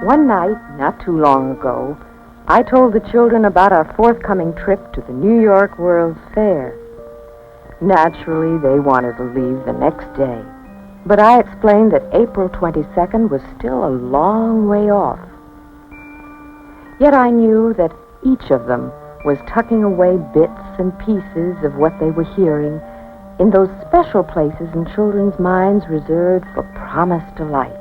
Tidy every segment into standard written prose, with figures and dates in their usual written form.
One night, not too long ago, I told the children about our forthcoming trip to the New York World's Fair. Naturally, they wanted to leave the next day, but I explained that April 22nd was still a long way off. Yet I knew that each of them was tucking away bits and pieces of what they were hearing in those special places in children's minds reserved for promised delights.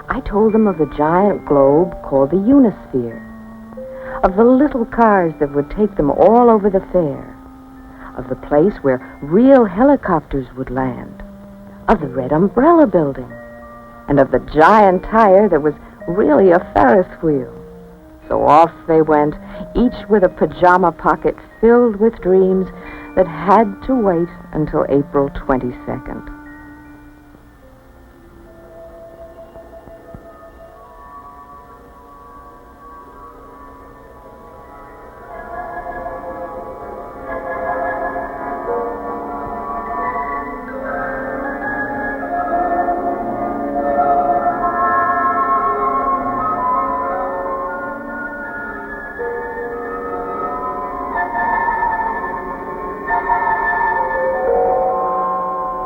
I told them of the giant globe called the Unisphere, of the little cars that would take them all over the fair, of the place where real helicopters would land, of the red umbrella building, and of the giant tire that was really a Ferris wheel. So off they went, each with a pajama pocket filled with dreams that had to wait until April 22nd.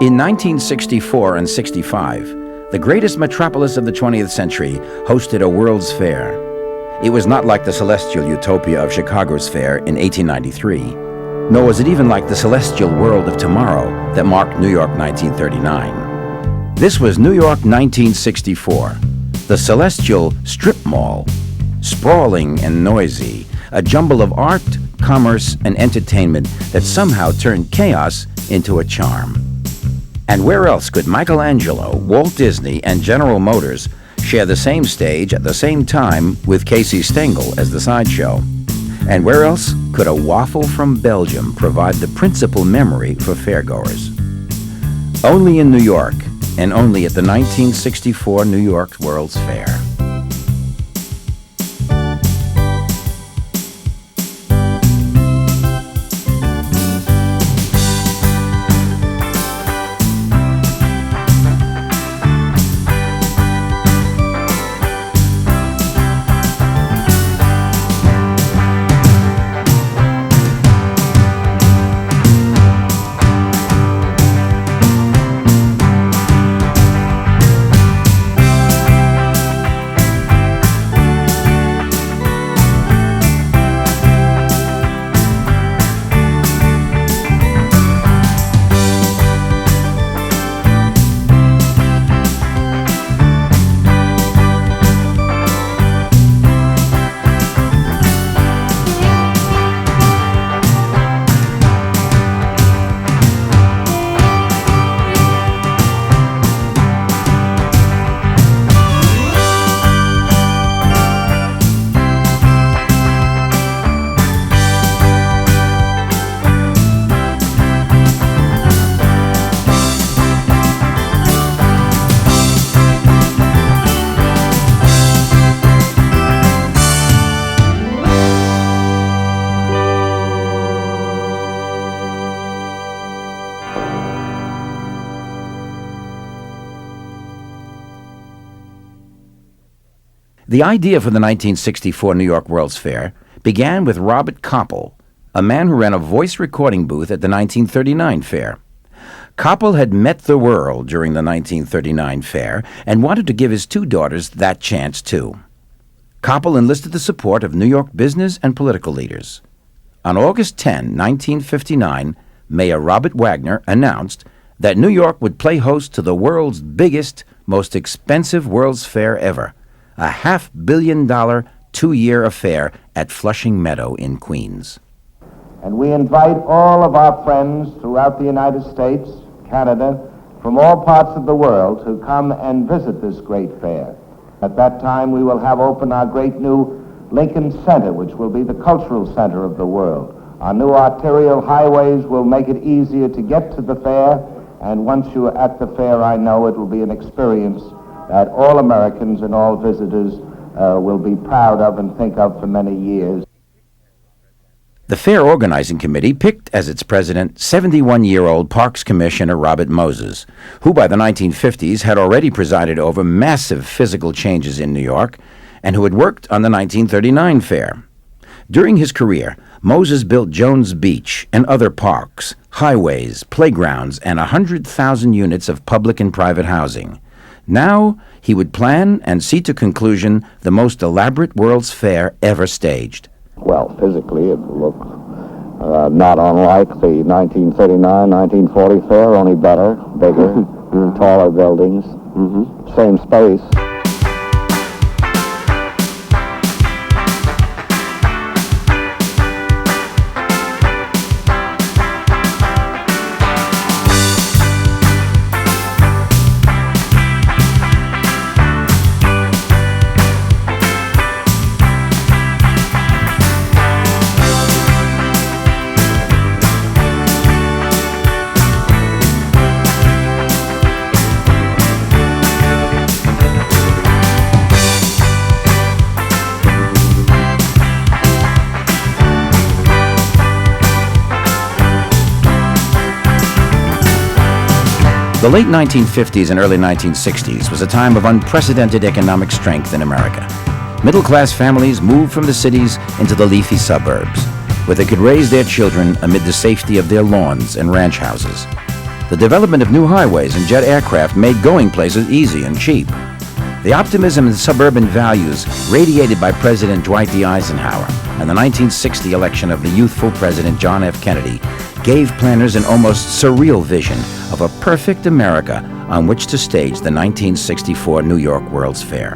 In 1964 and 65, the greatest metropolis of the 20th century hosted a World's Fair. It was not like the celestial utopia of Chicago's fair in 1893, nor was it even like the celestial world of tomorrow that marked New York 1939. This was New York 1964, the celestial strip mall, sprawling and noisy, a jumble of art, commerce, and entertainment that somehow turned chaos into a charm. And where else could Michelangelo, Walt Disney, and General Motors share the same stage at the same time with Casey Stengel as the sideshow? And where else could a waffle from Belgium provide the principal memory for fairgoers? Only in New York, and only at the 1964 New York World's Fair. The idea for the 1964 New York World's Fair began with Robert Koppel, a man who ran a voice recording booth at the 1939 fair. Koppel had met the world during the 1939 fair and wanted to give his two daughters that chance too. Koppel enlisted the support of New York business and political leaders. On August 10, 1959, Mayor Robert Wagner announced that New York would play host to the world's biggest, most expensive World's Fair ever, a $500 million two-year affair at Flushing Meadow in Queens. And we invite all of our friends throughout the United States, Canada, from all parts of the world to come and visit this great fair. At that time, we will have open our great new Lincoln Center, which will be the cultural center of the world. Our new arterial highways will make it easier to get to the fair, and once you are at the fair, I know it will be an experience that all Americans and all visitors will be proud of and think of for many years. The fair organizing committee picked as its president 71-year-old Parks Commissioner Robert Moses, who by the 1950s had already presided over massive physical changes in New York and who had worked on the 1939 fair. During his career, Moses built Jones Beach and other parks, highways, playgrounds, and 100,000 units of public and private housing. Now, he would plan and see to conclusion the most elaborate World's Fair ever staged. Well, physically, it looked not unlike the 1939, 1940 fair, only better, bigger, taller buildings, same space. The late 1950s and early 1960s was a time of unprecedented economic strength in America. Middle-class families moved from the cities into the leafy suburbs, where they could raise their children amid the safety of their lawns and ranch houses. The development of new highways and jet aircraft made going places easy and cheap. The optimism and suburban values radiated by President Dwight D. Eisenhower and the 1960 election of the youthful President John F. Kennedy gave planners an almost surreal vision of a perfect America on which to stage the 1964 New York World's Fair.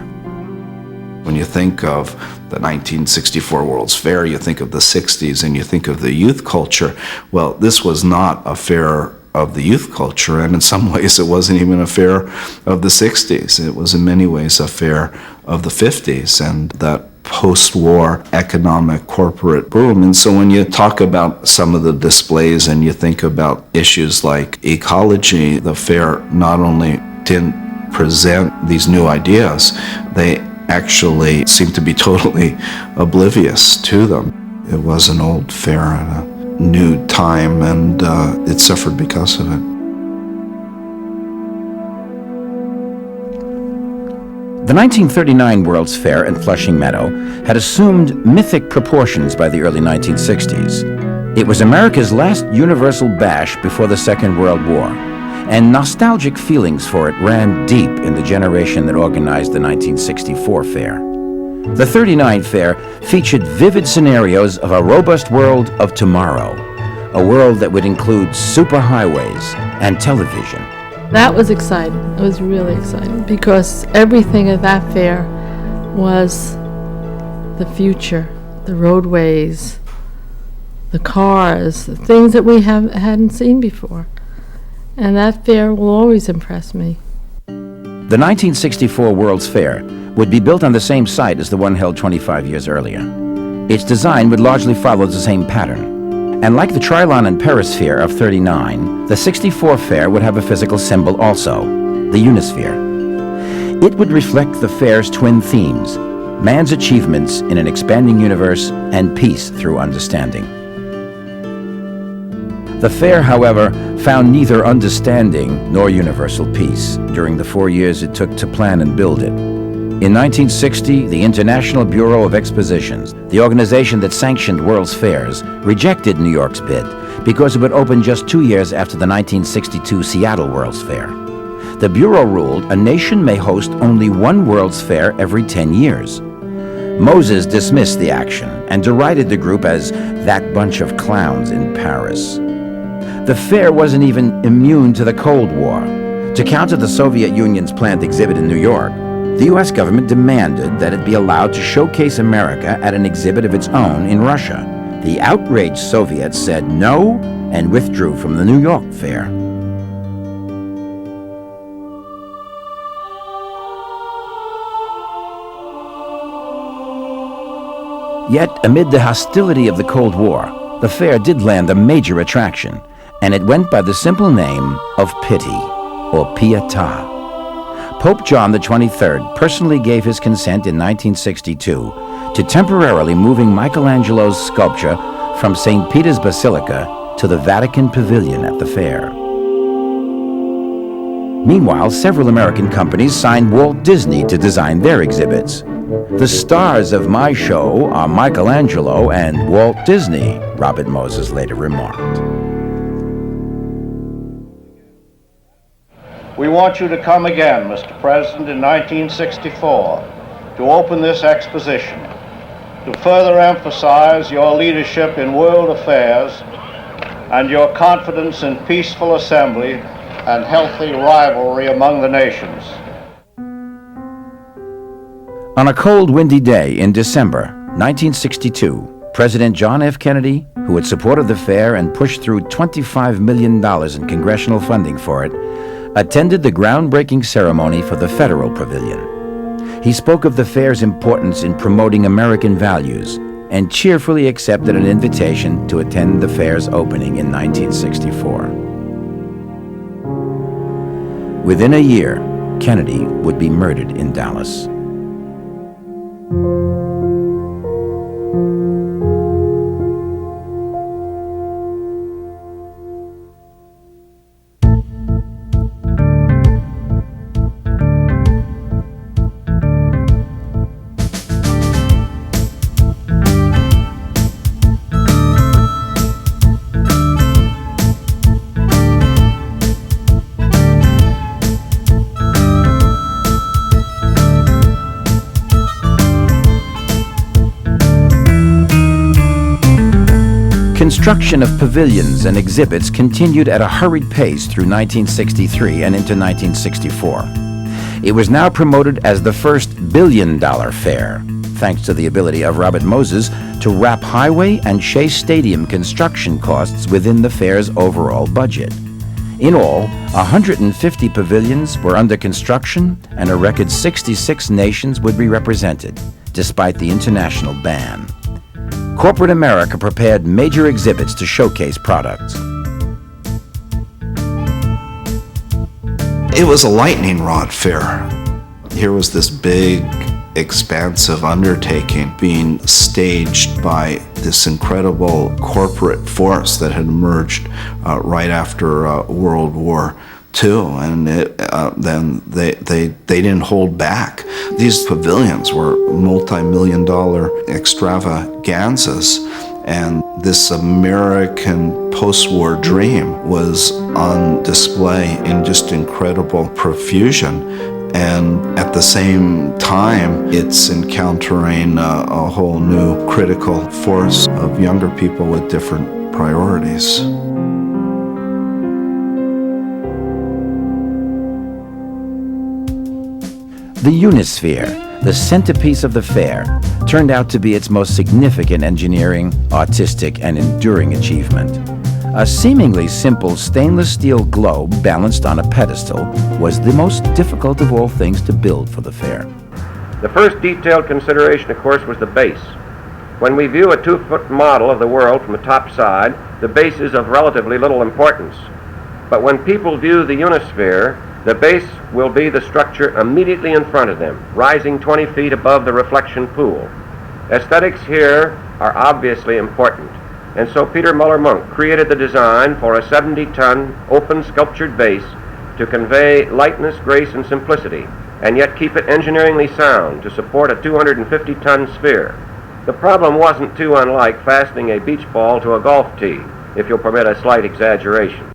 When you think of the 1964 World's Fair, you think of the 60s and you think of the youth culture. Well, this was not a fair of the youth culture, and in some ways it wasn't even a fair of the 60s. It was in many ways a fair of the 50s and that post-war economic corporate boom. And so when you talk about some of the displays and you think about issues like ecology, the fair not only didn't present these new ideas, they actually seemed to be totally oblivious to them. It was an old fair at a new time, and it suffered because of it. The 1939 World's Fair in Flushing Meadow had assumed mythic proportions by the early 1960s. It was America's last universal bash before the Second World War, and nostalgic feelings for it ran deep in the generation that organized the 1964 fair. The 39 fair featured vivid scenarios of a robust world of tomorrow, a world that would include superhighways and television. That was exciting. It was really exciting because everything at that fair was the future, the roadways, the cars, the things that we hadn't seen before. And that fair will always impress me. The 1964 World's Fair would be built on the same site as the one held 25 years earlier. Its design would largely follow the same pattern. And like the Trilon and Perisphere of 39, the 64 fair would have a physical symbol also, the Unisphere. It would reflect the fair's twin themes, man's achievements in an expanding universe and peace through understanding. The fair, however, found neither understanding nor universal peace during the 4 years it took to plan and build it. In 1960, the International Bureau of Expositions, the organization that sanctioned World's Fairs, rejected New York's bid because it would open just 2 years after the 1962 Seattle World's Fair. The Bureau ruled a nation may host only one World's Fair every 10 years. Moses dismissed the action and derided the group as that bunch of clowns in Paris. The fair wasn't even immune to the Cold War. To counter the Soviet Union's planned exhibit in New York, the U.S. government demanded that it be allowed to showcase America at an exhibit of its own in Russia. The outraged Soviets said no and withdrew from the New York fair. Yet, amid the hostility of the Cold War, the fair did land a major attraction, and it went by the simple name of Pity, or Pietà. Pope John XXIII personally gave his consent in 1962 to temporarily moving Michelangelo's sculpture from St. Peter's Basilica to the Vatican Pavilion at the fair. Meanwhile, several American companies signed Walt Disney to design their exhibits. The stars of my show are Michelangelo and Walt Disney, Robert Moses later remarked. We want you to come again, Mr. President, in 1964 to open this exposition, to further emphasize your leadership in world affairs and your confidence in peaceful assembly and healthy rivalry among the nations. On a cold, windy day in December 1962, President John F. Kennedy, who had supported the fair and pushed through $25 million in congressional funding for it, attended the groundbreaking ceremony for the Federal Pavilion. He spoke of the fair's importance in promoting American values and cheerfully accepted an invitation to attend the fair's opening in 1964. Within a year, Kennedy would be murdered in Dallas. Construction of pavilions and exhibits continued at a hurried pace through 1963 and into 1964. It was now promoted as the first billion-dollar fair, thanks to the ability of Robert Moses to wrap highway and Shea Stadium construction costs within the fair's overall budget. In all, 150 pavilions were under construction and a record 66 nations would be represented, despite the international ban. Corporate America prepared major exhibits to showcase products. It was a lightning rod fair. Here was this big, expansive undertaking being staged by this incredible corporate force that had emerged right after World War II, and then they didn't hold back. These pavilions were multi-million-dollar extravaganzas, and this American post-war dream was on display in just incredible profusion. And at the same time, it's encountering a whole new critical force of younger people with different priorities. The Unisphere, the centerpiece of the fair, turned out to be its most significant engineering, artistic, and enduring achievement. A seemingly simple stainless steel globe balanced on a pedestal was the most difficult of all things to build for the fair. The first detailed consideration, of course, was the base. When we view a 2-foot model of the world from the top side, the base is of relatively little importance. But when people view the Unisphere, the base will be the structure immediately in front of them, rising 20 feet above the reflection pool. Aesthetics here are obviously important, and so Peter Muller-Monk created the design for a 70-ton open sculptured base to convey lightness, grace, and simplicity, and yet keep it engineeringly sound to support a 250-ton sphere. The problem wasn't too unlike fastening a beach ball to a golf tee, if you'll permit a slight exaggeration.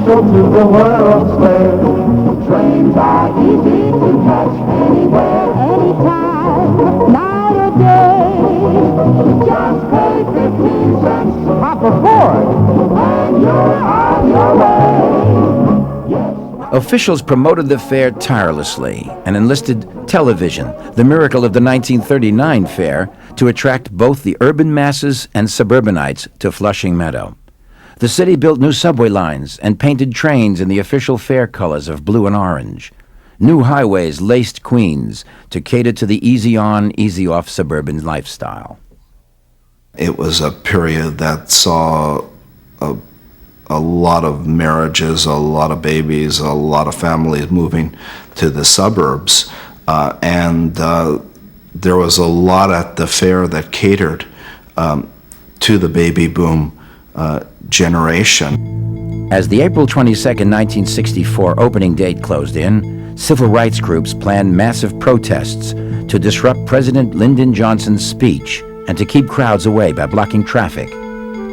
To the World's Fair. Trains are easy to catch anywhere, anytime, night or day. Just pay 15 cents, hop aboard, and you're on your way. Yes. Officials promoted the fair tirelessly and enlisted television, the miracle of the 1939 fair, to attract both the urban masses and suburbanites to Flushing Meadow. The city built new subway lines and painted trains in the official fair colors of blue and orange. New highways laced Queens to cater to the easy-on, easy-off suburban lifestyle. It was a period that saw a lot of marriages, a lot of babies, a lot of families moving to the suburbs, and there was a lot at the fair that catered to the baby boom generation. As the April 22, 1964 opening date closed in, civil rights groups planned massive protests to disrupt President Lyndon Johnson's speech and to keep crowds away by blocking traffic.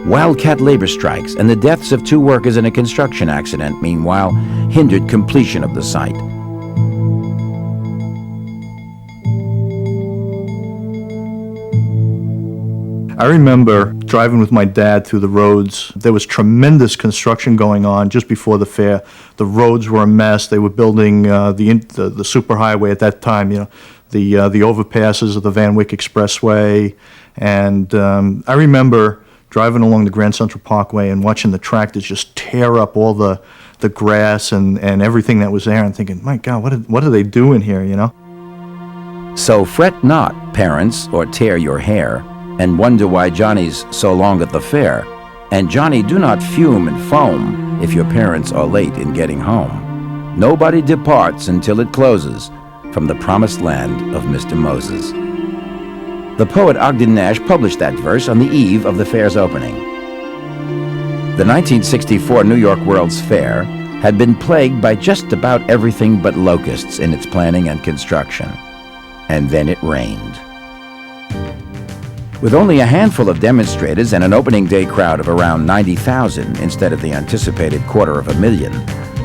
Wildcat labor strikes and the deaths of 2 workers in a construction accident, meanwhile, hindered completion of the site. I remember driving with my dad through the roads. There was tremendous construction going on just before the fair. The roads were a mess. They were building the superhighway at that time, you know, the overpasses of the Van Wyck Expressway. And I remember driving along the Grand Central Parkway and watching the tractors just tear up all the grass and everything that was there, and thinking, my God, what are they doing here, you know? So fret not, parents, or tear your hair, and wonder why Johnny's so long at the fair. And Johnny, do not fume and foam if your parents are late in getting home. Nobody departs until it closes from the promised land of Mr. Moses. The poet Ogden Nash published that verse on the eve of the fair's opening. The 1964 New York World's Fair had been plagued by just about everything but locusts in its planning and construction. And then it rained. With only a handful of demonstrators and an opening day crowd of around 90,000 instead of the anticipated 250,000,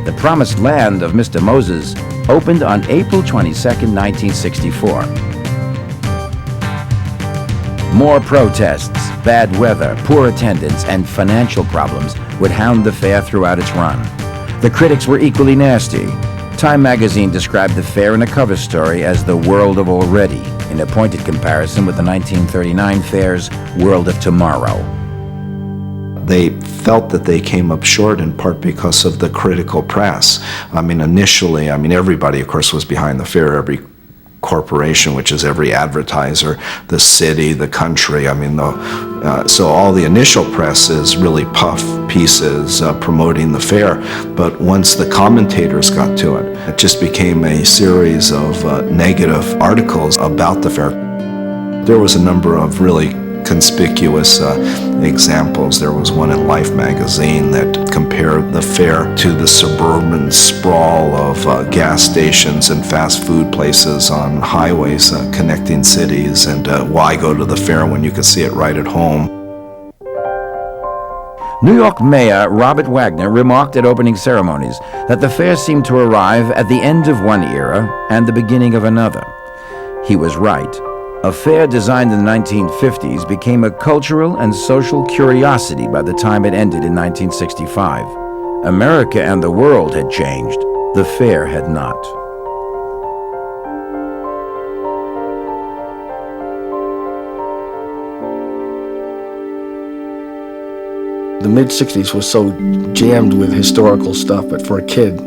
the promised land of Mr. Moses opened on April 22, 1964. More protests, bad weather, poor attendance, and financial problems would hound the fair throughout its run. The critics were equally nasty. Time magazine described the fair in a cover story as the world of already, in a pointed comparison with the 1939 fair's World of Tomorrow. They felt that they came up short in part because of the critical press. Initially, everybody, of course, was behind the fair, every corporation, which is every advertiser, the city, the country. So all the initial press is really puff pieces promoting the fair. But once the commentators got to it, it just became a series of negative articles about the fair. There was a number of really conspicuous examples. There was one in Life magazine that compared the fair to the suburban sprawl of gas stations and fast food places on highways connecting cities, and why go to the fair when you could see it right at home. New York Mayor Robert Wagner remarked at opening ceremonies that the fair seemed to arrive at the end of one era and the beginning of another. He was right. A fair designed in the 1950s became a cultural and social curiosity by the time it ended in 1965. America and the world had changed. The fair had not. The mid-60s was so jammed with historical stuff, but for a kid,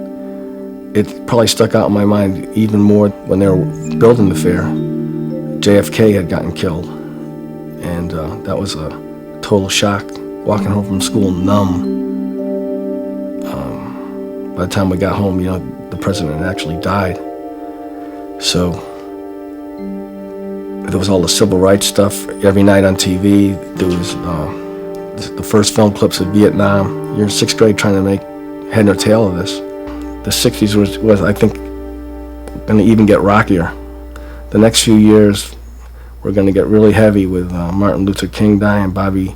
it probably stuck out in my mind even more when they were building the fair. JFK had gotten killed, and that was a total shock. Walking home from school numb. By the time we got home, the president had actually died. So there was all the civil rights stuff every night on TV. There was the first film clips of Vietnam. You're in 6th grade trying to make head nor tail of this. The 60s was I think, going to even get rockier. The next few years, we're going to get really heavy with Martin Luther King dying, Bobby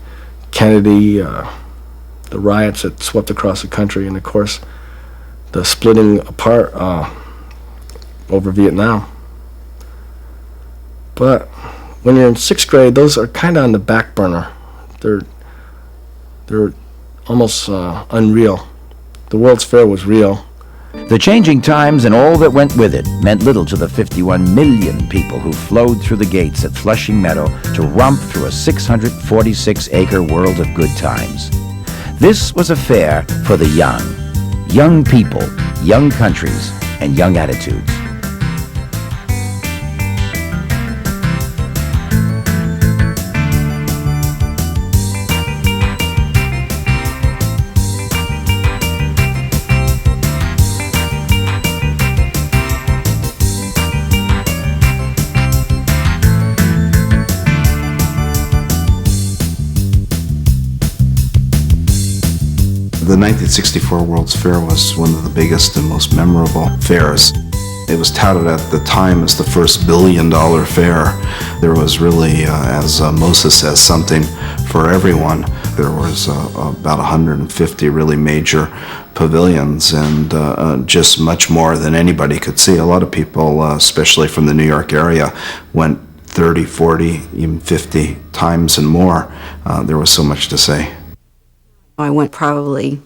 Kennedy, the riots that swept across the country, and of course, the splitting apart over Vietnam. But when you're in 6th grade, those are kind of on the back burner. They're almost unreal. The World's Fair was real. The changing times and all that went with it meant little to the 51 million people who flowed through the gates at Flushing Meadow to romp through a 646-acre world of good times. This was a fair for the young. Young people, young countries, and young attitudes. The 1964 World's Fair was one of the biggest and most memorable fairs. It was touted at the time as the first $1 billion fair. There was really, as Moses says, something for everyone. There was about 150 really major pavilions and just much more than anybody could see. A lot of people, especially from the New York area, went 30, 40, even 50 times and more. There was so much to say. I went probably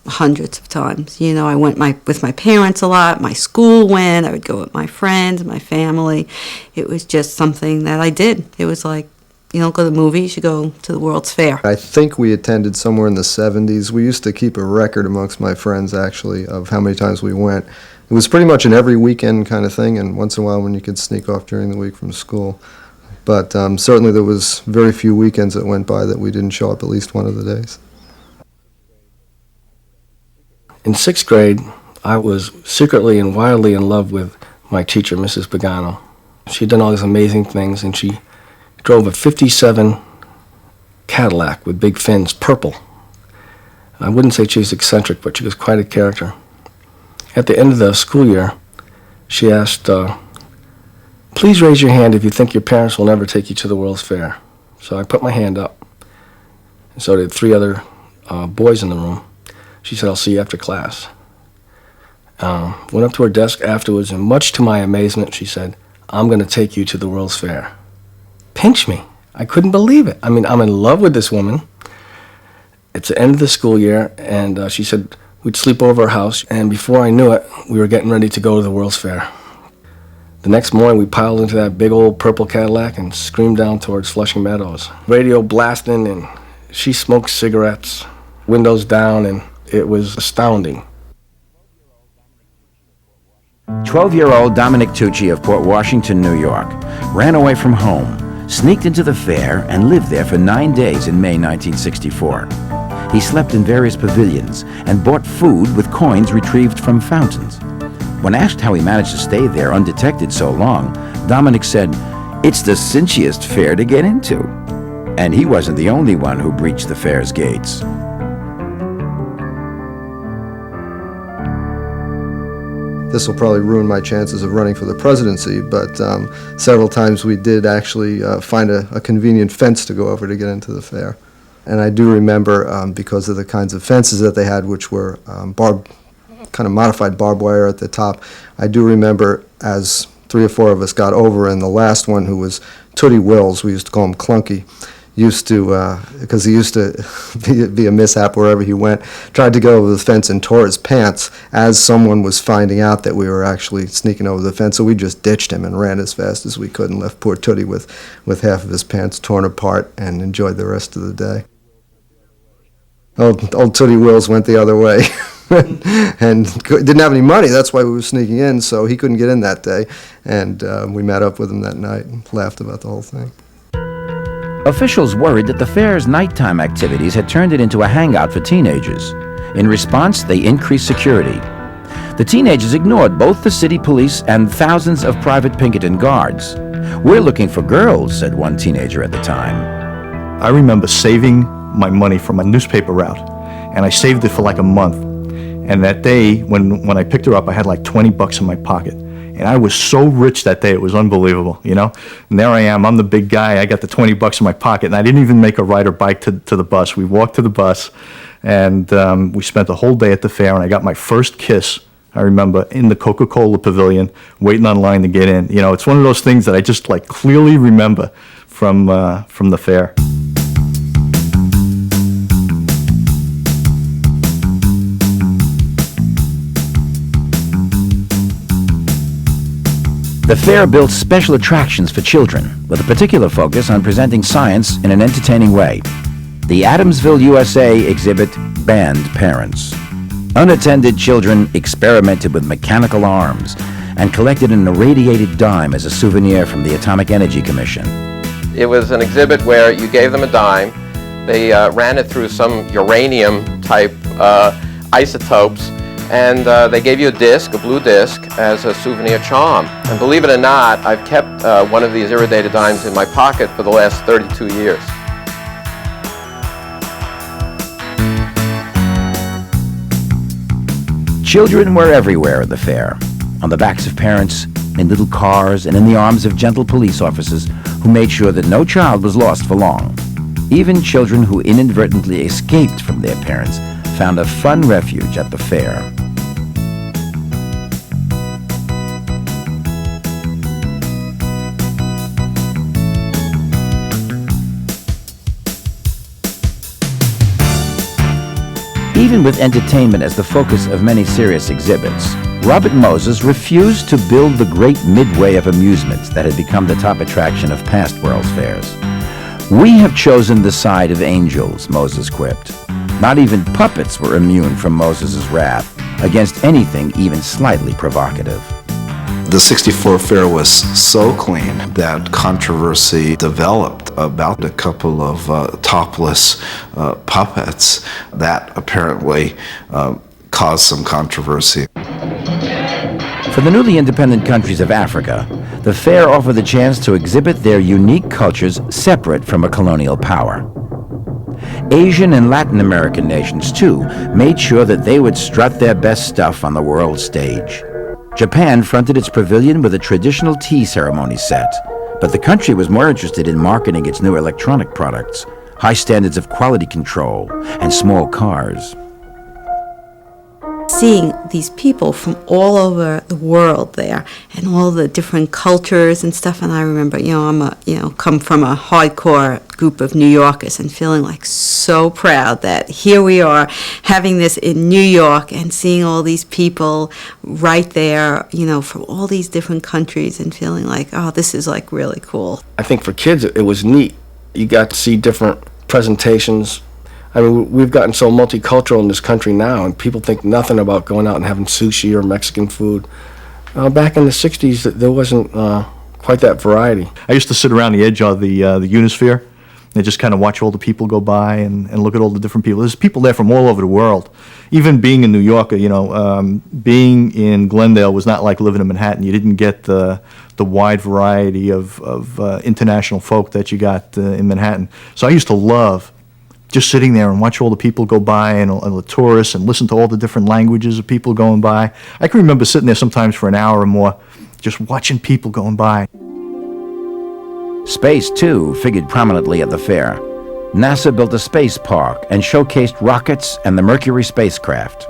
hundreds of times. You know, I went with my parents a lot. My school went. I would go with my friends, my family. It was just something that I did. It was like, you don't go to the movies, you go to the World's Fair. I think we attended somewhere in the 70s. We used to keep a record amongst my friends, actually, of how many times we went. It was pretty much an every weekend kind of thing, and once in a while when you could sneak off during the week from school. But certainly there was very few weekends that went by that we didn't show up at least one of the days. In 6th grade, I was secretly and wildly in love with my teacher, Mrs. Pagano. She had done all these amazing things, and she drove a 57 Cadillac with big fins, purple. I wouldn't say she was eccentric, but she was quite a character. At the end of the school year, she asked, please raise your hand if you think your parents will never take you to the World's Fair. So I put my hand up, and so did 3 other boys in the room. She said, I'll see you after class. Went up to her desk afterwards, and much to my amazement, she said, I'm going to take you to the World's Fair. Pinch me. I couldn't believe it. I mean, I'm in love with this woman. It's the end of the school year, and she said we'd sleep over her house, and before I knew it, we were getting ready to go to the World's Fair. The next morning, we piled into that big old purple Cadillac and screamed down towards Flushing Meadows. Radio blasting, and she smoked cigarettes, windows down, and it was astounding. 12-year-old Dominic Tucci of Port Washington, New York, ran away from home, sneaked into the fair, and lived there for 9 days in May 1964. He slept in various pavilions and bought food with coins retrieved from fountains. When asked how he managed to stay there undetected so long, Dominic said, "It's the cinchiest fair to get into." And he wasn't the only one who breached the fair's gates. This will probably ruin my chances of running for the presidency, but several times we did actually find a convenient fence to go over to get into the fair. And I do remember, because of the kinds of fences that they had, which were kind of modified barbed wire at the top, I do remember as 3 or 4 of us got over, and the last one, who was Tootie Wills, we used to call him Clunky, used to, because he used to be a mishap wherever he went, tried to go over the fence and tore his pants as someone was finding out that we were actually sneaking over the fence. So we just ditched him and ran as fast as we could and left poor Tootie with half of his pants torn apart and enjoyed the rest of the day. Old Tootie Wills went the other way and didn't have any money. That's why we were sneaking in, so he couldn't get in that day. And we met up with him that night and laughed about the whole thing. Officials worried that the fair's nighttime activities had turned it into a hangout for teenagers. In response, they increased security. The teenagers ignored both the city police and thousands of private Pinkerton guards. "We're looking for girls," said one teenager at the time. I remember saving my money from a newspaper route, and I saved it for like a month. And that day, when I picked her up, I had like $20 in my pocket. And I was so rich that day, it was unbelievable, you know? And there I am, I'm the big guy, I got the $20 in my pocket, and I didn't even make a ride or bike to the bus. We walked to the bus, and we spent the whole day at the fair, and I got my first kiss, I remember, in the Coca-Cola pavilion, waiting on line to get in. You know, it's one of those things that I just like clearly remember from the fair. The fair built special attractions for children, with a particular focus on presenting science in an entertaining way. The Adamsville, USA exhibit banned parents. Unattended children experimented with mechanical arms and collected an irradiated dime as a souvenir from the Atomic Energy Commission. It was an exhibit where you gave them a dime, they ran it through some uranium-type isotopes, and they gave you a disc, a blue disc, as a souvenir charm. And believe it or not, I've kept one of these irradiated dimes in my pocket for the last 32 years. Children were everywhere at the fair, on the backs of parents, in little cars, and in the arms of gentle police officers who made sure that no child was lost for long. Even children who inadvertently escaped from their parents found a fun refuge at the fair. Even with entertainment as the focus of many serious exhibits, Robert Moses refused to build the great midway of amusements that had become the top attraction of past World's Fairs. "We have chosen the side of angels," Moses quipped. Not even puppets were immune from Moses' wrath against anything even slightly provocative. The 64 fair was so clean that controversy developed about a couple of topless puppets that apparently caused some controversy. For the newly independent countries of Africa, the fair offered the chance to exhibit their unique cultures separate from a colonial power. Asian and Latin American nations, too, made sure that they would strut their best stuff on the world stage. Japan fronted its pavilion with a traditional tea ceremony set, but the country was more interested in marketing its new electronic products, high standards of quality control, and small cars. Seeing these people from all over the world there and all the different cultures and stuff, and I remember, come from a hardcore group of New Yorkers and feeling like so proud that here we are having this in New York and seeing all these people right there, from all these different countries and feeling like, oh, this is like really cool. I think for kids it was neat. You got to see different presentations. I mean, we've gotten so multicultural in this country now, and people think nothing about going out and having sushi or Mexican food. Back in the 60s, there wasn't quite that variety. I used to sit around the edge of the Unisphere and just kind of watch all the people go by and look at all the different people. There's people there from all over the world. Even being in New York, being in Glendale was not like living in Manhattan. You didn't get the wide variety of international folk that you got in Manhattan. So I used to love just sitting there and watch all the people go by and the tourists and listen to all the different languages of people going by. I can remember sitting there sometimes for an hour or more just watching people going by. Space, too, figured prominently at the fair. NASA built a space park and showcased rockets and the Mercury spacecraft.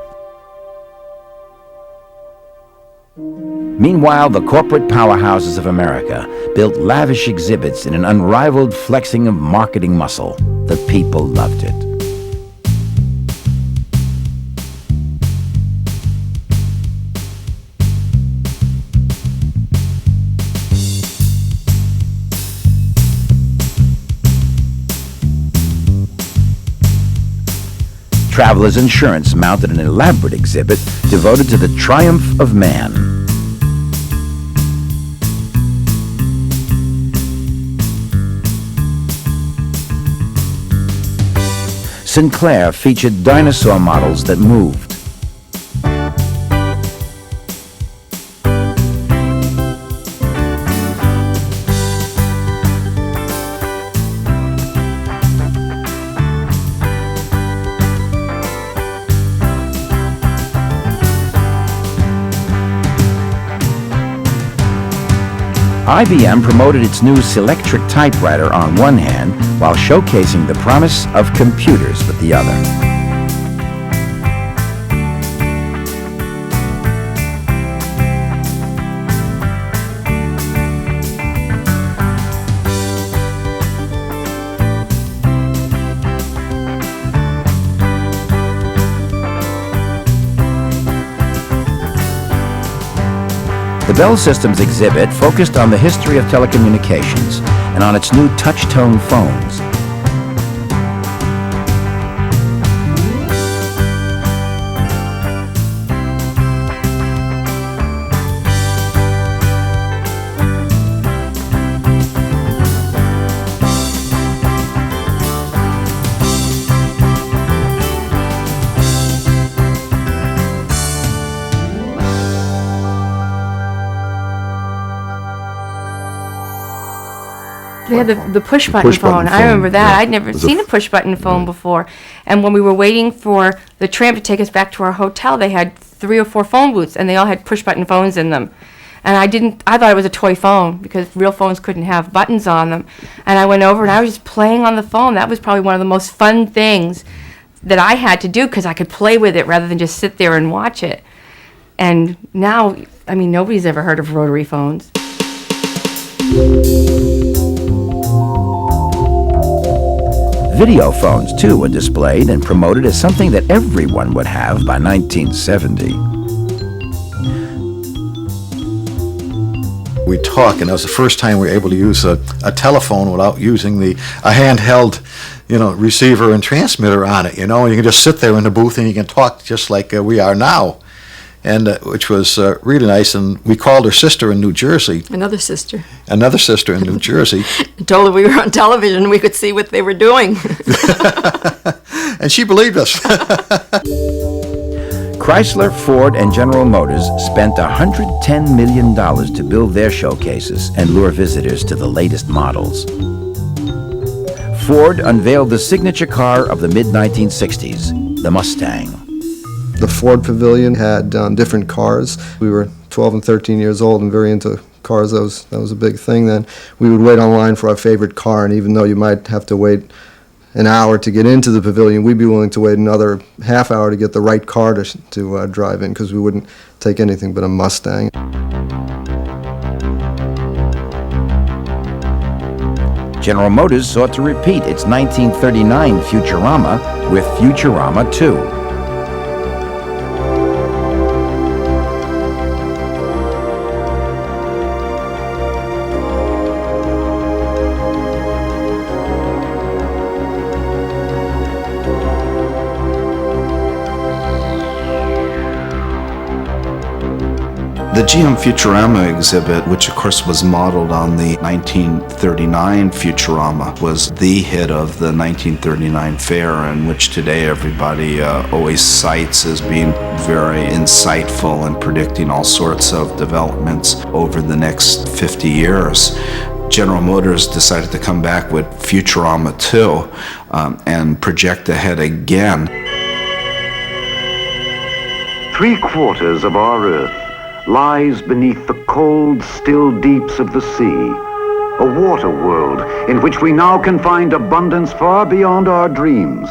Meanwhile, the corporate powerhouses of America built lavish exhibits in an unrivaled flexing of marketing muscle. The people loved it. Travelers Insurance mounted an elaborate exhibit devoted to the triumph of man. Sinclair featured dinosaur models that moved. IBM promoted its new Selectric typewriter on one hand while showcasing the promise of computers with the other. The Bell Systems exhibit focused on the history of telecommunications and on its new touch-tone phones. Yeah, the push-button phone. I remember that. Yeah. I'd never seen a push-button phone before. And when we were waiting for the tram to take us back to our hotel, they had 3 or 4 phone booths, and they all had push-button phones in them. And I thought it was a toy phone because real phones couldn't have buttons on them. And I went over and I was just playing on the phone. That was probably one of the most fun things that I had to do because I could play with it rather than just sit there and watch it. And now, I mean, nobody's ever heard of rotary phones. Video phones, too, were displayed and promoted as something that everyone would have by 1970. We talk, and that was the first time we were able to use a telephone without using a handheld, receiver and transmitter on it. You can just sit there in the booth and you can talk just like we are now, and which was really nice. And we called her sister in New Jersey. Another sister In New Jersey. Told her we were on television and we could see what they were doing. And she believed us. Chrysler, Ford, and General Motors spent $110 million to build their showcases and lure visitors to the latest models. Ford unveiled the signature car of the mid-1960s, the Mustang. The Ford Pavilion had different cars. We were 12 and 13 years old and very into cars. That was a big thing then. We would wait online for our favorite car, and even though you might have to wait an hour to get into the pavilion, we'd be willing to wait another half hour to get the right car to drive in, because we wouldn't take anything but a Mustang. General Motors sought to repeat its 1939 Futurama with Futurama 2. The GM Futurama exhibit, which of course was modeled on the 1939 Futurama, was the hit of the 1939 fair, and which today everybody always cites as being very insightful and predicting all sorts of developments over the next 50 years. General Motors decided to come back with Futurama 2 and project ahead again. 3/4 of our Earth lies beneath the cold, still deeps of the sea, a water world in which we now can find abundance far beyond our dreams.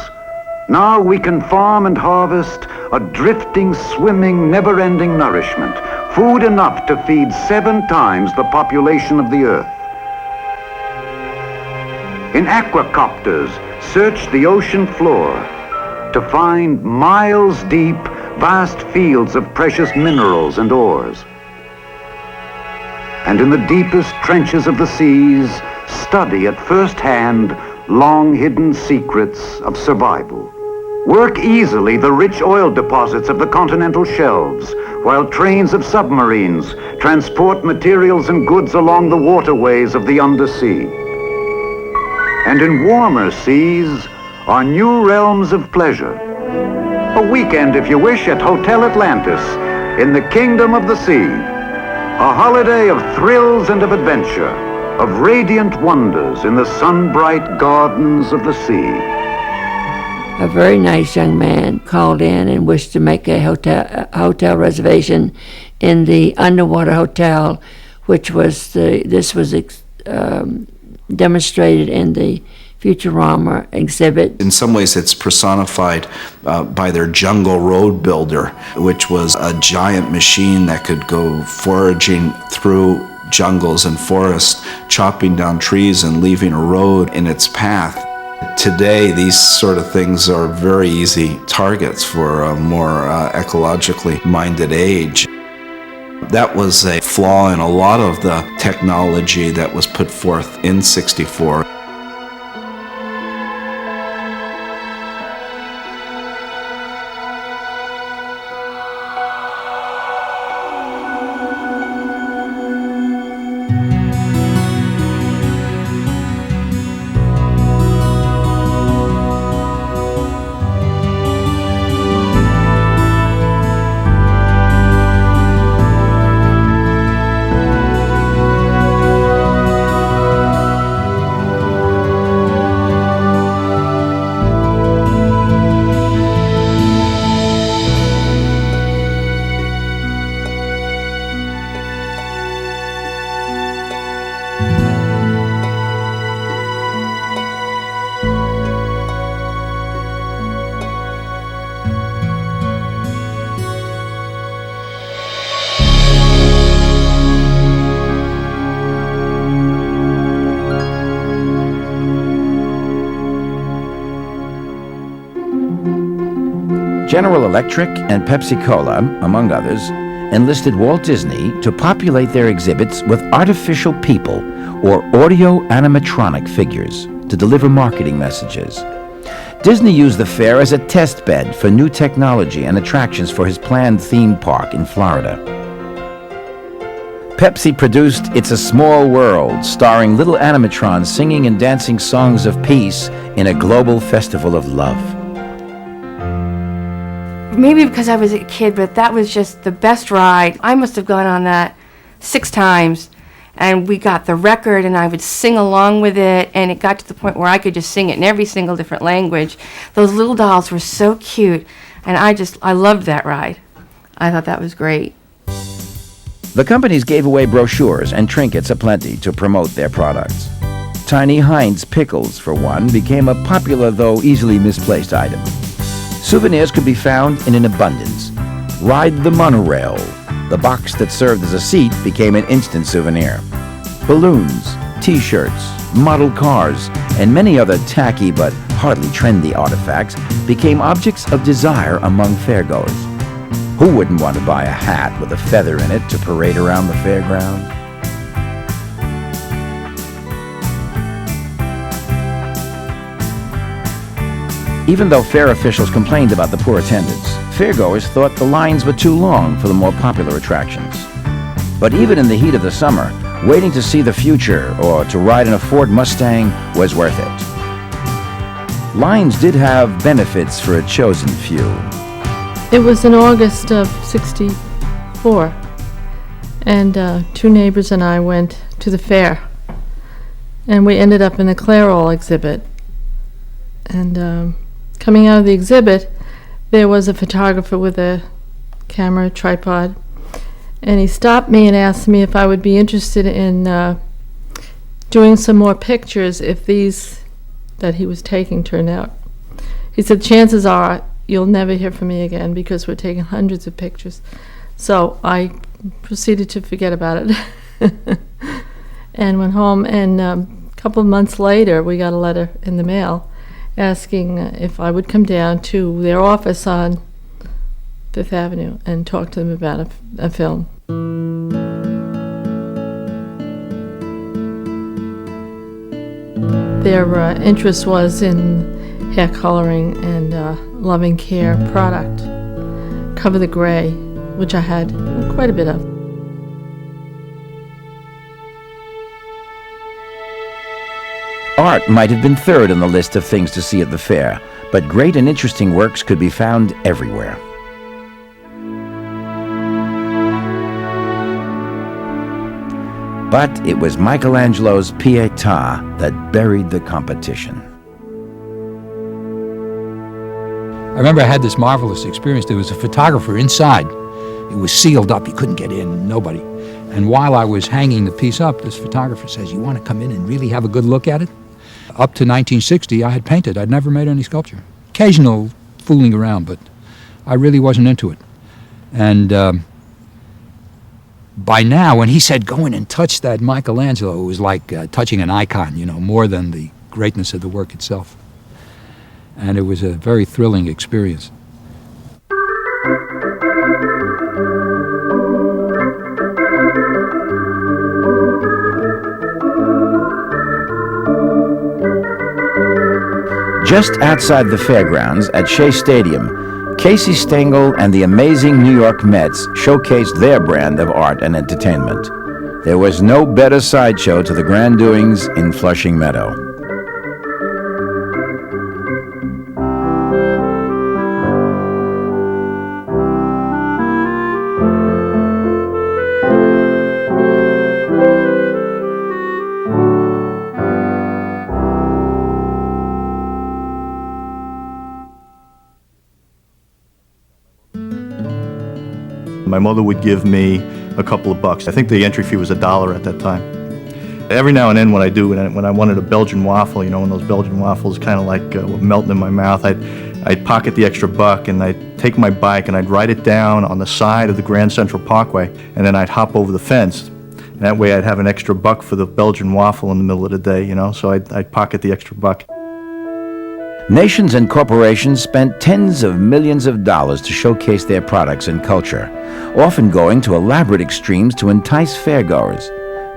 Now we can farm and harvest a drifting, swimming, never-ending nourishment, food enough to feed 7 times the population of the Earth. In aquacopters, search the ocean floor to find miles deep, vast fields of precious minerals and ores. And in the deepest trenches of the seas, study at first hand long-hidden secrets of survival. Work easily the rich oil deposits of the continental shelves, while trains of submarines transport materials and goods along the waterways of the undersea. And in warmer seas are new realms of pleasure. A weekend, if you wish, at Hotel Atlantis, in the Kingdom of the Sea. A holiday of thrills and of adventure, of radiant wonders in the sun-bright gardens of the sea. A very nice young man called in and wished to make a hotel reservation in the underwater hotel, which was this was demonstrated in the Futurama exhibit. In some ways it's personified by their jungle road builder, which was a giant machine that could go foraging through jungles and forests, chopping down trees and leaving a road in its path. Today, these sort of things are very easy targets for a more ecologically minded age. That was a flaw in a lot of the technology that was put forth in '64. General Electric and Pepsi-Cola, among others, enlisted Walt Disney to populate their exhibits with artificial people or audio animatronic figures to deliver marketing messages. Disney used the fair as a test bed for new technology and attractions for his planned theme park in Florida. Pepsi produced It's a Small World, starring little animatrons singing and dancing songs of peace in a global festival of love. Maybe because I was a kid, but that was just the best ride. I must have gone on that 6 times, and we got the record, and I would sing along with it, and it got to the point where I could just sing it in every single different language. Those little dolls were so cute, and I loved that ride. I thought that was great. The companies gave away brochures and trinkets aplenty to promote their products. Tiny Heinz pickles, for one, became a popular though easily misplaced item. Souvenirs could be found in an abundance. Ride the monorail. The box that served as a seat became an instant souvenir. Balloons, t-shirts, model cars, and many other tacky but hardly trendy artifacts became objects of desire among fairgoers. Who wouldn't want to buy a hat with a feather in it to parade around the fairground? Even though fair officials complained about the poor attendance, fairgoers thought the lines were too long for the more popular attractions. But even in the heat of the summer, waiting to see the future or to ride in a Ford Mustang was worth it. Lines did have benefits for a chosen few. It was in August of '64, and 2 neighbors and I went to the fair, and we ended up in the Clairol exhibit. And coming out of the exhibit, there was a photographer with a camera tripod, and he stopped me and asked me if I would be interested in doing some more pictures if these that he was taking turned out. He said, chances are you'll never hear from me again because we're taking hundreds of pictures. So I proceeded to forget about it and went home, and a couple of months later we got a letter in the mail asking if I would come down to their office on Fifth Avenue and talk to them about a film. Their interest was in hair coloring and loving care product. Cover the Gray, which I had quite a bit of. Art might have been third on the list of things to see at the fair, but great and interesting works could be found everywhere. But it was Michelangelo's Pietà that buried the competition. I remember I had this marvelous experience. There was a photographer inside. It was sealed up. You couldn't get in, nobody. And while I was hanging the piece up, this photographer says, "You want to come in and really have a good look at it?" Up to 1960, I had painted. I'd never made any sculpture. Occasional fooling around, but I really wasn't into it. And by now, when he said, "Go in and touch that Michelangelo," it was like touching an icon, you know, more than the greatness of the work itself. And it was a very thrilling experience. Just outside the fairgrounds at Shea Stadium, Casey Stengel and the amazing New York Mets showcased their brand of art and entertainment. There was no better sideshow to the grand doings in Flushing Meadow. My mother would give me a couple of bucks. I think the entry fee was $1 at that time. Every now and then when I wanted a Belgian waffle, you know, when those Belgian waffles kind of like were melting in my mouth, I'd pocket the extra buck and I'd take my bike and I'd ride it down on the side of the Grand Central Parkway, and then I'd hop over the fence. And that way I'd have an extra buck for the Belgian waffle in the middle of the day, you know, so I'd pocket the extra buck. Nations and corporations spent tens of millions of dollars to showcase their products and culture, often going to elaborate extremes to entice fairgoers.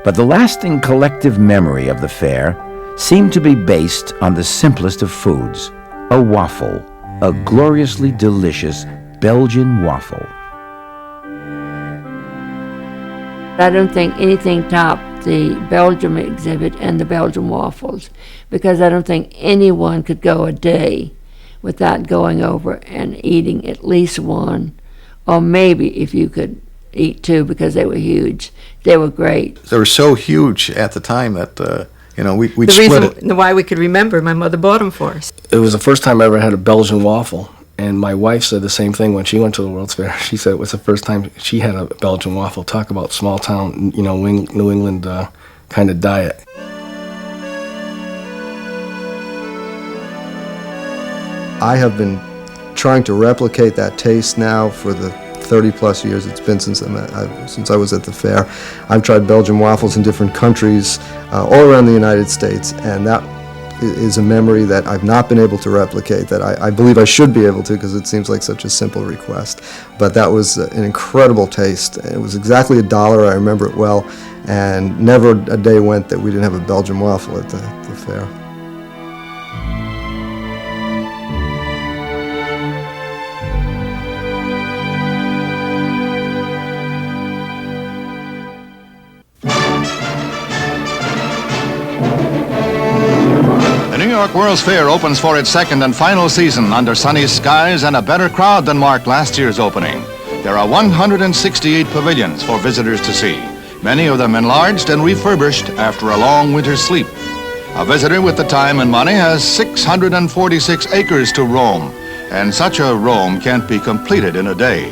But the lasting collective memory of the fair seemed to be based on the simplest of foods, a waffle, a gloriously delicious Belgian waffle. I don't think anything topped the Belgium exhibit and the Belgian waffles, because I don't think anyone could go a day without going over and eating at least one, or maybe if you could eat two, because they were huge. They were great. They were so huge at the time that, we'd The split it. reason why we could remember, my mother bought them for us. It was the first time I ever had a Belgian waffle, and my wife said the same thing when she went to the World's Fair. She said it was the first time she had a Belgian waffle. Talk about small town, New England kind of diet. I have been trying to replicate that taste now for the 30-plus years it's been since I was at the fair. I've tried Belgian waffles in different countries all around the United States, and that is a memory that I've not been able to replicate, that I believe I should be able to, because it seems like such a simple request. But that was an incredible taste. It was exactly $1, I remember it well, and never a day went that we didn't have a Belgian waffle at the fair. New York World's Fair opens for its second and final season under sunny skies and a better crowd than marked last year's opening. There are 168 pavilions for visitors to see, many of them enlarged and refurbished after a long winter's sleep. A visitor with the time and money has 646 acres to roam, and such a roam can't be completed in a day.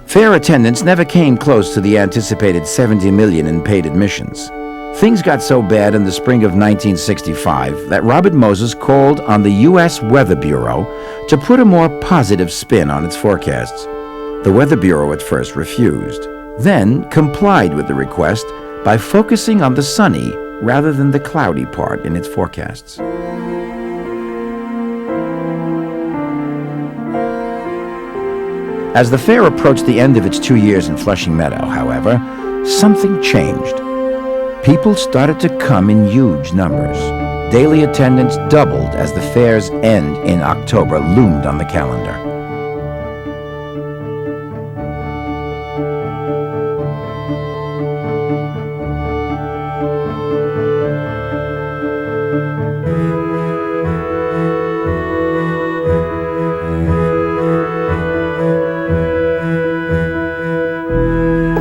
Fair attendance never came close to the anticipated 70 million in paid admissions. Things got so bad in the spring of 1965 that Robert Moses called on the U.S. Weather Bureau to put a more positive spin on its forecasts. The Weather Bureau at first refused, then complied with the request by focusing on the sunny rather than the cloudy part in its forecasts. As the fair approached the end of its 2 years in Flushing Meadow, however, something changed. People started to come in huge numbers. Daily attendance doubled as the fair's end in October loomed on the calendar.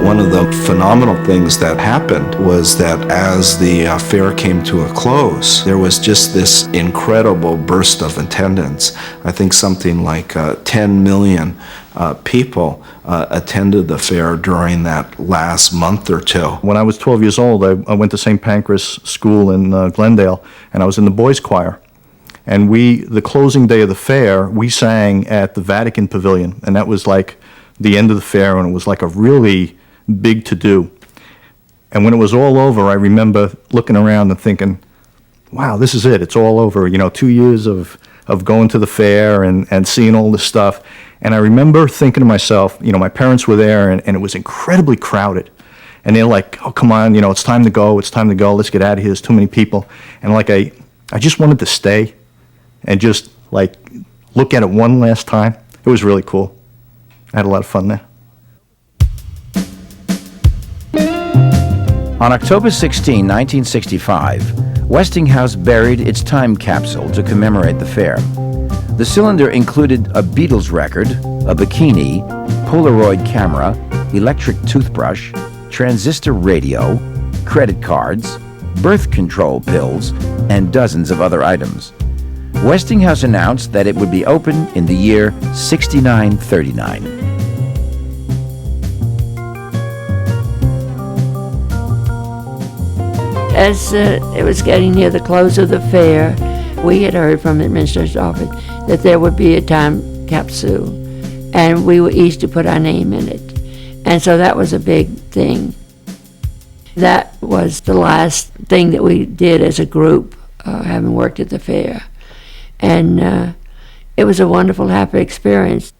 One of the phenomenal things that happened was that as the fair came to a close, there was just this incredible burst of attendance. I think something like 10 million people attended the fair during that last month or two. When I was 12 years old, I went to St. Pancras School in Glendale, and I was in the boys' choir. And the closing day of the fair, we sang at the Vatican Pavilion, and that was like the end of the fair, and it was like a really big to-do. And when it was all over, I remember looking around and thinking, wow, this is it, it's all over. 2 years of going to the fair and seeing all this stuff. And I remember thinking to myself, my parents were there, and it was incredibly crowded. And they're like, oh, come on, it's time to go, let's get out of here, there's too many people. And I just wanted to stay and just look at it one last time. It was really cool. I had a lot of fun there. On October 16, 1965, Westinghouse buried its time capsule to commemorate the fair. The cylinder included a Beatles record, a bikini, Polaroid camera, electric toothbrush, transistor radio, credit cards, birth control pills, and dozens of other items. Westinghouse announced that it would be open in the year 6939. As it was getting near the close of the fair, we had heard from the administrator's office that there would be a time capsule, and we were each to put our name in it. And so that was a big thing. That was the last thing that we did as a group, having worked at the fair. And it was a wonderful, happy experience.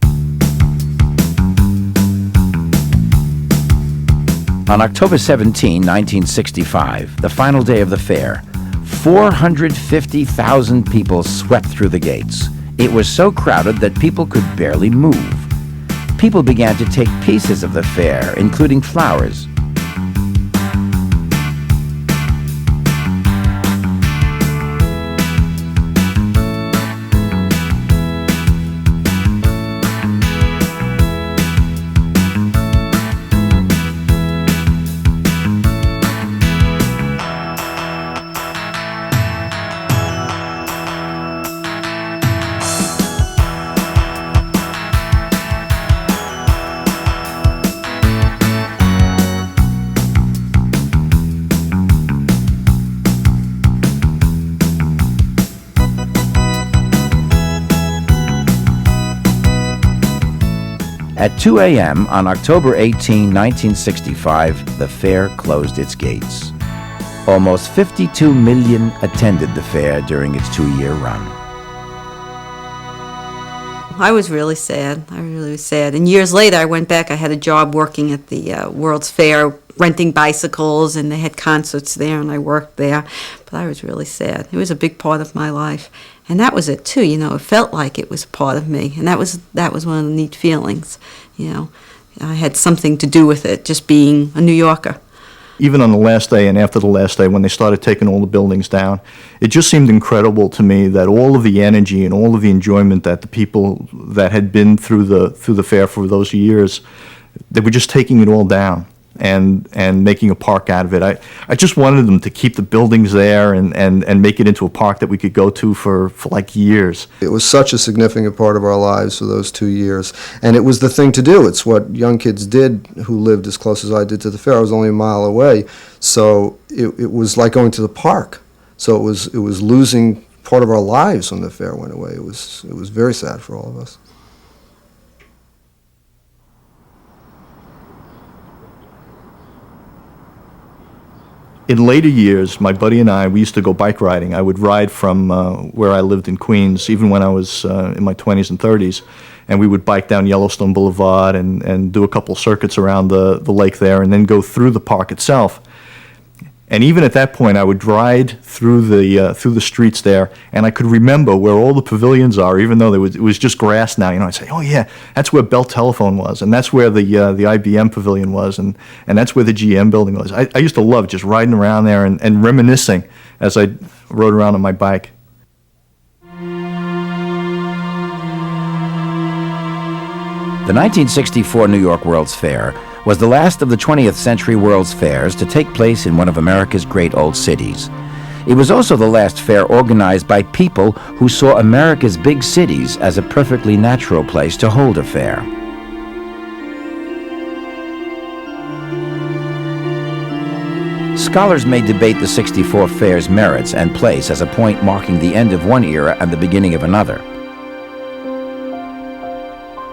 On October 17, 1965, the final day of the fair, 450,000 people swept through the gates. It was so crowded that people could barely move. People began to take pieces of the fair, including flowers. At 2 a.m. on October 18, 1965, the fair closed its gates. Almost 52 million attended the fair during its 2-year run. I was really sad. I really was sad. And years later, I went back. I had a job working at the World's Fair, renting bicycles, and they had concerts there, and I worked there. But I was really sad. It was a big part of my life. And that was it, too. You know, it felt like it was a part of me. And that was one of the neat feelings, you know. I had something to do with it, just being a New Yorker. Even on the last day and after the last day, when they started taking all the buildings down, it just seemed incredible to me that all of the energy and all of the enjoyment that the people that had been through the fair for those years, they were just taking it all down and making a park out of it. I just wanted them to keep the buildings there and make it into a park that we could go to for like years. It was such a significant part of our lives for those 2 years, and it was the thing to do. It's what young kids did who lived as close as I did to the fair. I was only a mile away, so it was like going to the park. So it was losing part of our lives when the fair went away. It was very sad for all of us. In later years, my buddy and I, we used to go bike riding. I would ride from where I lived in Queens, even when I was in my 20s and 30s, and we would bike down Yellowstone Boulevard and do a couple circuits around the lake there, and then go through the park itself. And even at that point, I would ride through the streets there, and I could remember where all the pavilions are, even though it was just grass now. You know, I'd say, oh yeah, that's where Bell Telephone was, and that's where the IBM pavilion was, and that's where the GM building was. I used to love just riding around there and reminiscing as I rode around on my bike. The 1964 New York World's Fair was the last of the 20th century World's Fairs to take place in one of America's great old cities. It was also the last fair organized by people who saw America's big cities as a perfectly natural place to hold a fair. Scholars may debate the 64 fair's merits and place as a point marking the end of one era and the beginning of another.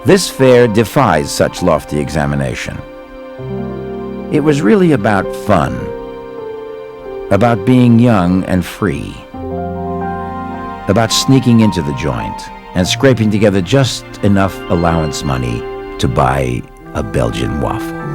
This fair defies such lofty examination. It was really about fun, about being young and free, about sneaking into the joint and scraping together just enough allowance money to buy a Belgian waffle.